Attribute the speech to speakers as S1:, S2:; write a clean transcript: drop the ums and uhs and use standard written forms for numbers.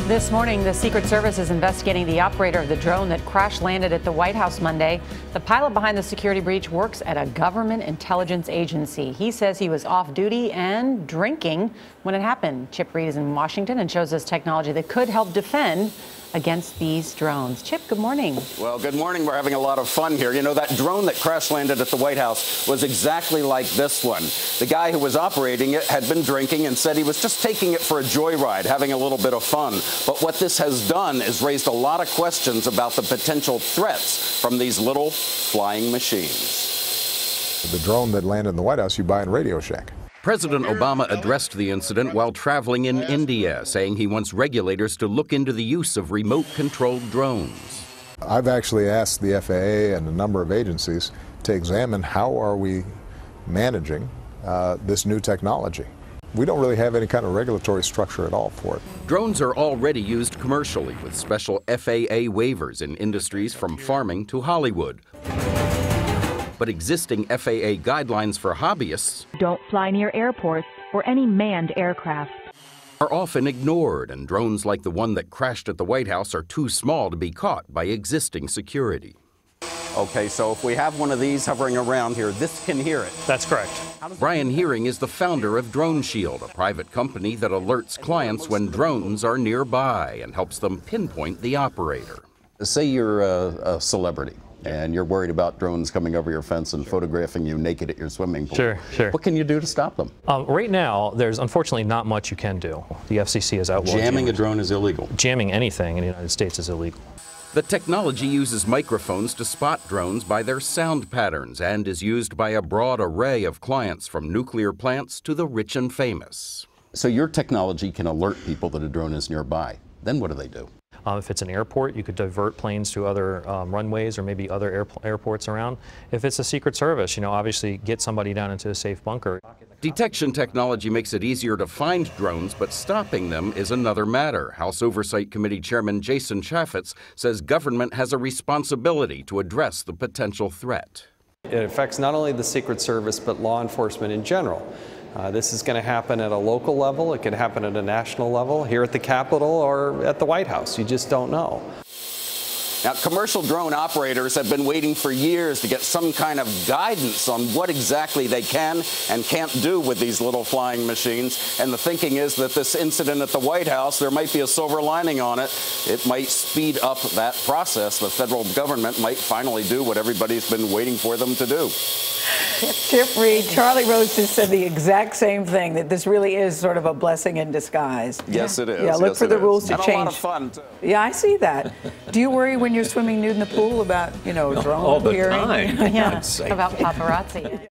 S1: This morning, the Secret Service is investigating the operator of the drone that crash landed at the White House Monday. The pilot behind the security breach works at a government intelligence agency. He says he was off duty and drinking when it happened. Chip Reid is in Washington and shows us technology that could help defend against these drones. Chip, good morning.
S2: Well, good morning. We're having a lot of fun here. You know, that drone that crash landed at the White House was exactly like this one. The guy who was operating it had been drinking and said he was just taking it for a joyride, having a little bit of fun. But what this has done is raised a lot of questions about the potential threats from these little flying machines.
S3: The drone that landed in the White House, you buy in Radio Shack.
S4: President Obama addressed the incident while traveling in India, saying he wants regulators to look into the use of remote-controlled drones.
S3: I've actually asked the FAA and a number of agencies to examine how are we managing this new technology. We don't really have any kind of regulatory structure at all for it.
S4: Drones are already used commercially with special FAA waivers in industries from farming to Hollywood. But existing FAA guidelines for hobbyists
S5: don't fly near airports or any manned aircraft
S4: are often ignored, and drones like the one that crashed at the White House are too small to be caught by existing security.
S2: Okay, so if we have one of these hovering around here, this can hear it.
S6: That's correct.
S4: Brian Hearing is the founder of Drone Shield, a private company that alerts clients when drones are nearby and helps them pinpoint the operator.
S2: Say you're a celebrity and you're worried about drones coming over your fence and photographing you naked at your swimming pool.
S6: Sure.
S2: What can you do to stop them?
S6: Right now, there's unfortunately not much you can do. The FCC has outlawed
S2: Jamming a drone is illegal.
S6: Jamming anything in the United States is illegal.
S4: The technology uses microphones to spot drones by their sound patterns and is used by a broad array of clients, from nuclear plants to the rich and famous.
S2: So your technology can alert people that a drone is nearby. Then what do they do?
S6: If it's an airport, you could divert planes to other runways or maybe other airports around. If it's a Secret Service, obviously get somebody down into a safe bunker.
S4: Detection technology makes it easier to find drones, but stopping them is another matter. House Oversight Committee Chairman Jason Chaffetz says government has a responsibility to address the potential threat.
S7: It affects not only the Secret Service, but law enforcement in general. This is going to happen at a local level. It could happen at a national level, here at the Capitol or at the White House. You just don't know.
S2: Now, commercial drone operators have been waiting for years to get some kind of guidance on what exactly they can and can't do with these little flying machines. And the thinking is that this incident at the White House, there might be a silver lining on it. It might speed up that process. The federal government might finally do what everybody's been waiting for them to do.
S8: Chip Reid, Charlie Rose just said the exact same thing, that this really is sort of a blessing in disguise.
S2: Yes, it is.
S8: Yeah, look for the rules to change.
S2: And a lot of fun, too.
S8: Yeah, I see that. Do you worry when you're swimming nude in the pool about, drone
S9: all the
S8: hearing?
S9: time.
S1: Yeah, about paparazzi.